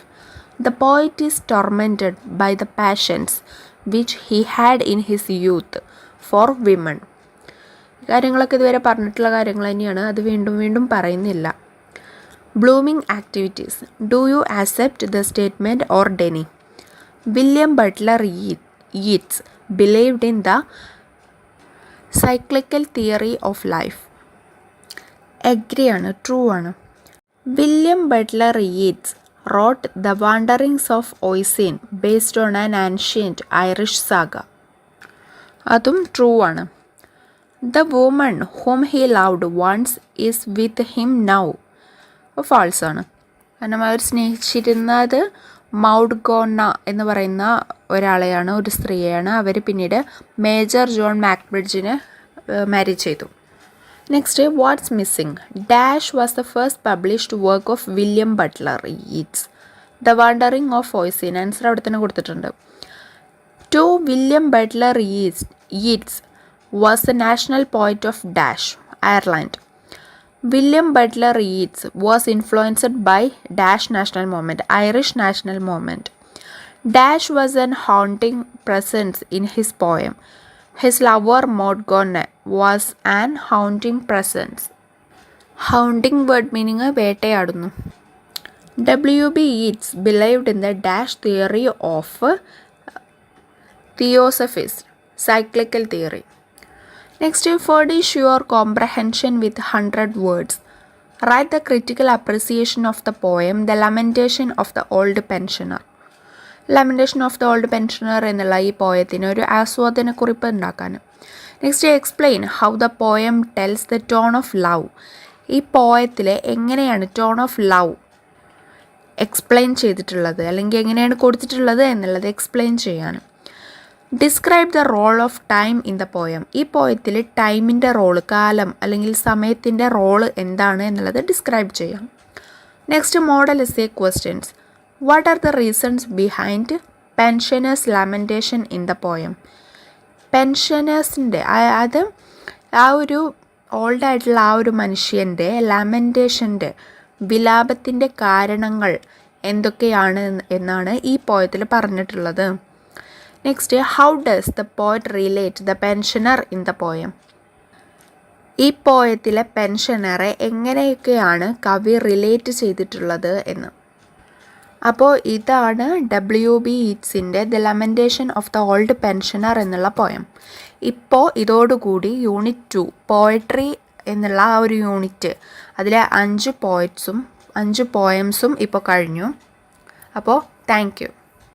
The poet is tormented by the passions which he had in his youth for women. കാര്യങ്ങളൊക്കെ ഇതുവരെ പറഞ്ഞിട്ടുള്ള കാര്യങ്ങൾ തന്നെയാണ്, അത് വീണ്ടും വീണ്ടും പറയുന്നില്ല. Blooming activities. Do you accept the statement or deny? William Butler Yeats believed in the cyclical theory of life. Agree ആണ്, ട്രൂ ആണ്. William Butler Yeats wrote The Wanderings of Oisin based on an ancient Irish saga. അതും true ആണ്. The woman whom he loved once is with him now. False ആണ്. കാരണം അവർ സ്നേഹിച്ചിരുന്നത് മൗഡ്ഗോണ എന്ന് പറയുന്ന ഒരാളെയാണ്, ഒരു സ്ത്രീയെയാണ്. അവർ പിന്നീട് മേജർ ജോൺ മാക്ബ്രിഡ്ജിന് മാരി ചെയ്തു. Next, what's missing? Dash was the first published work of William Butler Yeats. The wandering of Oisin. Answer അവിടെ തന്നെ കൊടുത്തിട്ടുണ്ട്. Two William Butler Yeats was the national poet of dash, Ireland. William Butler Yeats was influenced by dash national movement, Irish national movement. Dash was an haunting presence in his poem. His lover Morgane was an haunting presence. Haunting word meaning വേട്ടയാടുന്നു. W.B. Yeats believed in the dash theory of theosophists, cyclical theory. Next, furnish your comprehension with 100 words. Write the critical appreciation of the poem The Lamentation of the Old Pensioner. Lamentation of the old pensioner എന്നുള്ള ഈ പോയത്തിന് ഒരു ആസ്വാദനക്കുറിപ്പ് ഉണ്ടാക്കാൻ. Next, explain how the poem tells the tone of love. ഈ പോയത്തിൽ എങ്ങനെയാണ് tone of love explain ചെയ്തിട്ടുള്ളത്, അല്ലെങ്കിൽ എങ്ങനെയാണ് കൊടുത്തിട്ടുള്ളത് എന്നുള്ളത് എക്സ്പ്ലെയിൻ ചെയ്യാൻ. Describe the role of time in the poem. ഈ പോയത്തിൽ ടൈമിൻ്റെ റോള്, കാലം അല്ലെങ്കിൽ സമയത്തിൻ്റെ റോള് എന്താണ് എന്നുള്ളത് ഡിസ്ക്രൈബ് ചെയ്യാം. Next, model essay questions. What are the reasons behind pensioners' lamentation in the poem? പെൻഷനേഴ്സിൻ്റെ അത് ആ ഒരു ഓൾഡായിട്ടുള്ള ആ ഒരു മനുഷ്യൻ്റെ ലാമെൻറ്റേഷൻ്റെ വിലാപത്തിൻ്റെ കാരണങ്ങൾ എന്തൊക്കെയാണ് എന്നാണ് ഈ പോയത്തിൽ പറഞ്ഞിട്ടുള്ളത്. Next, how does the poet relate the pensioner in the poem? ഈ പോയത്തിലെ പെൻഷനറെ എങ്ങനെയൊക്കെയാണ് കവി റിലേറ്റ് ചെയ്തിട്ടുള്ളത് എന്ന്. അപ്പോൾ ഇതാണ് W.B. Yeatsൻ്റെ the lamentation of the old pensioner എന്നുള്ള പോയം. ഇപ്പോൾ ഇതോടുകൂടി യൂണിറ്റ് 2 പോയട്രി എന്നുള്ള ആ ഒരു യൂണിറ്റ്, അതിലെ 5 പോയംസും ഇപ്പോൾ കഴിഞ്ഞു. അപ്പോൾ താങ്ക് യു.